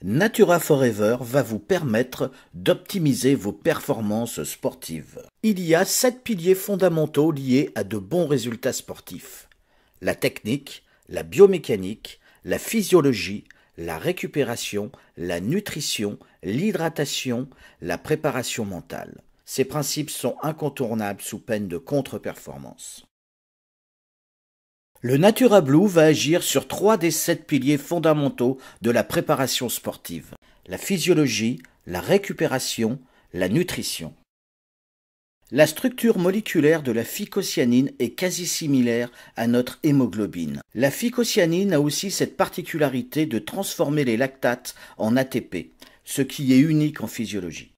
Natura Forever va vous permettre d'optimiser vos performances sportives. Il y a 7 piliers fondamentaux liés à de bons résultats sportifs. La technique, la biomécanique, la physiologie, la récupération, la nutrition, l'hydratation, la préparation mentale. Ces principes sont incontournables sous peine de contre-performance. Le Natura Blue va agir sur 3 des 7 piliers fondamentaux de la préparation sportive: la physiologie, la récupération, la nutrition. La structure moléculaire de la phycocyanine est quasi similaire à notre hémoglobine. La phycocyanine a aussi cette particularité de transformer les lactates en ATP, ce qui est unique en physiologie.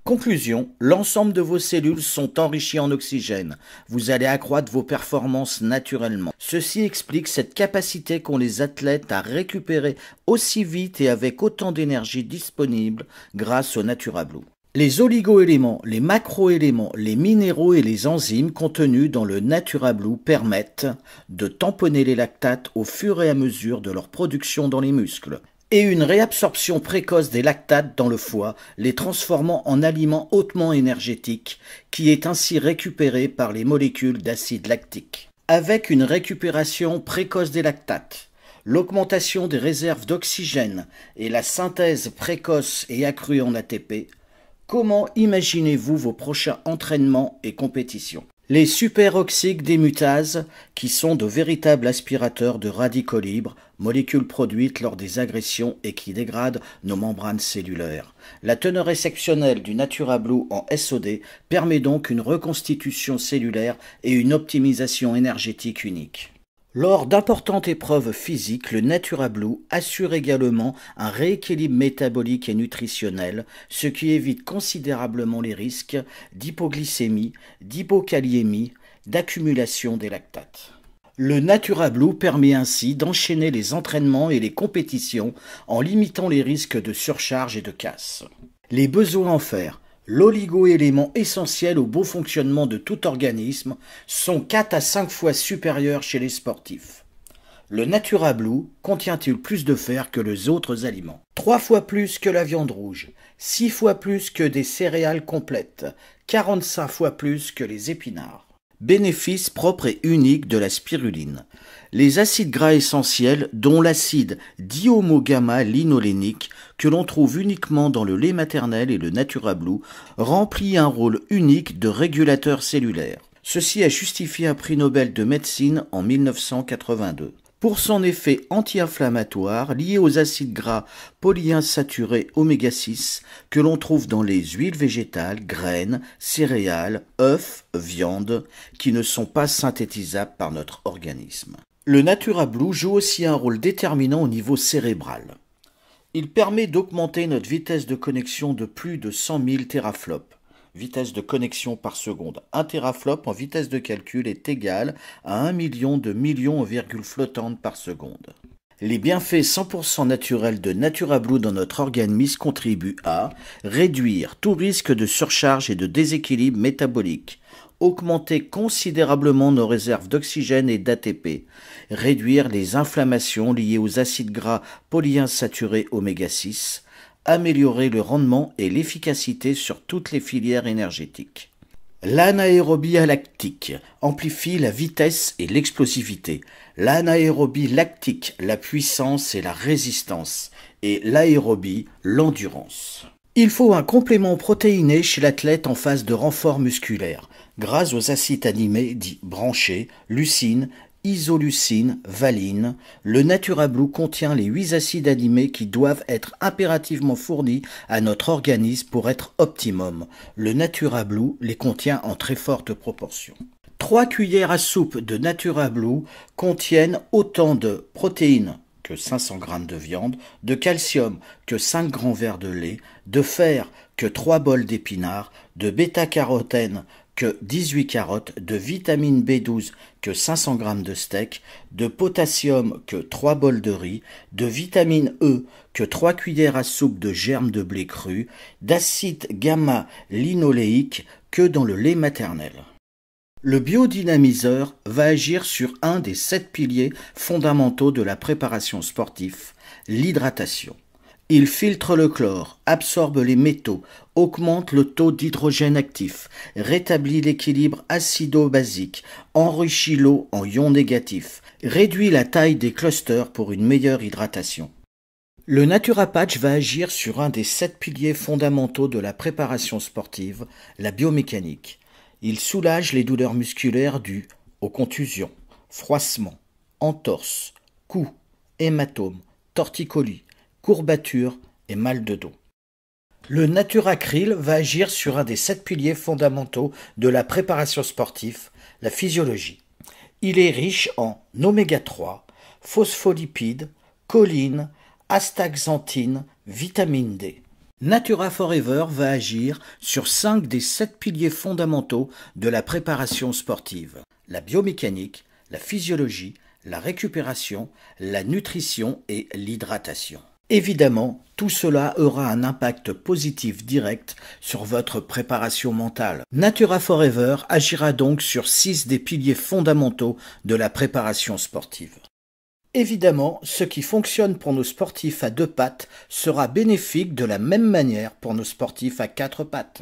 Conclusion, l'ensemble de vos cellules sont enrichies en oxygène. Vous allez accroître vos performances naturellement. Ceci explique cette capacité qu'ont les athlètes à récupérer aussi vite et avec autant d'énergie disponible grâce au Natura Blue. Les oligoéléments, les macroéléments, les minéraux et les enzymes contenus dans le Natura Blue permettent de tamponner les lactates au fur et à mesure de leur production dans les muscles, et une réabsorption précoce des lactates dans le foie, les transformant en aliments hautement énergétiques, qui est ainsi récupéré par les molécules d'acide lactique. Avec une récupération précoce des lactates, l'augmentation des réserves d'oxygène et la synthèse précoce et accrue en ATP, comment imaginez-vous vos prochains entraînements et compétitions? Les superoxydes démutases, qui sont de véritables aspirateurs de radicaux libres, molécules produites lors des agressions et qui dégradent nos membranes cellulaires. La teneur exceptionnelle du Natura Blue en SOD permet donc une reconstitution cellulaire et une optimisation énergétique unique. Lors d'importantes épreuves physiques, le Natura Blue assure également un rééquilibre métabolique et nutritionnel, ce qui évite considérablement les risques d'hypoglycémie, d'hypokaliémie, d'accumulation des lactates. Le Natura Blue permet ainsi d'enchaîner les entraînements et les compétitions en limitant les risques de surcharge et de casse. Les besoins en fer, l'oligoélément essentiel au bon fonctionnement de tout organisme, sont 4 à 5 fois supérieurs chez les sportifs. Le Natura Blue contient-il plus de fer que les autres aliments? 3 fois plus que la viande rouge, 6 fois plus que des céréales complètes, 45 fois plus que les épinards. Bénéfice propre et unique de la spiruline. Les acides gras essentiels, dont l'acide dihomogamma-linolénique, que l'on trouve uniquement dans le lait maternel et le Natura Blue, remplit un rôle unique de régulateur cellulaire. Ceci a justifié un prix Nobel de médecine en 1982. Pour son effet anti-inflammatoire lié aux acides gras polyinsaturés oméga 6 que l'on trouve dans les huiles végétales, graines, céréales, œufs, viande, qui ne sont pas synthétisables par notre organisme. Le Natura Blue joue aussi un rôle déterminant au niveau cérébral. Il permet d'augmenter notre vitesse de connexion de plus de 100 000 teraflops. Vitesse de connexion par seconde. Un teraflop en vitesse de calcul est égal à 1 million de millions en virgule flottantes par seconde. Les bienfaits 100% naturels de Natura Blue dans notre organisme contribuent à réduire tout risque de surcharge et de déséquilibre métabolique, augmenter considérablement nos réserves d'oxygène et d'ATP, réduire les inflammations liées aux acides gras polyinsaturés oméga 6, améliorer le rendement et l'efficacité sur toutes les filières énergétiques. L'anaérobie lactique amplifie la vitesse et l'explosivité. L'anaérobie lactique, la puissance et la résistance. Et l'aérobie, l'endurance. Il faut un complément protéiné chez l'athlète en phase de renfort musculaire, grâce aux acides aminés dits branchés, leucine, isoleucine, valine. Le Natura Blue contient les 8 acides aminés qui doivent être impérativement fournis à notre organisme pour être optimum. Le Natura Blue les contient en très forte proportion. 3 cuillères à soupe de Natura Blue contiennent autant de protéines que 500 g de viande, de calcium que 5 grands verres de lait, de fer que 3 bols d'épinards, de bêta-carotène que 18 carottes, de vitamine B12 que 500 g de steak, de potassium que 3 bols de riz, de vitamine E que 3 cuillères à soupe de germes de blé cru, d'acide gamma-linoléique que dans le lait maternel. Le biodynamiseur va agir sur un des 7 piliers fondamentaux de la préparation sportive, l'hydratation. Il filtre le chlore, absorbe les métaux, augmente le taux d'hydrogène actif, rétablit l'équilibre acido-basique, enrichit l'eau en ions négatifs, réduit la taille des clusters pour une meilleure hydratation. Le NaturaPatch va agir sur un des 7 piliers fondamentaux de la préparation sportive, la biomécanique. Il soulage les douleurs musculaires dues aux contusions, froissements, entorses, coups, hématomes, torticolis, courbatures et mal de dos. Le NaturaCryl va agir sur un des 7 piliers fondamentaux de la préparation sportive, la physiologie. Il est riche en oméga 3, phospholipides, choline, astaxanthine, vitamine D. Natura Forever va agir sur 5 des 7 piliers fondamentaux de la préparation sportive, la biomécanique, la physiologie, la récupération, la nutrition et l'hydratation. Évidemment, tout cela aura un impact positif direct sur votre préparation mentale. Natura Forever agira donc sur 6 des piliers fondamentaux de la préparation sportive. Évidemment, ce qui fonctionne pour nos sportifs à 2 pattes sera bénéfique de la même manière pour nos sportifs à 4 pattes.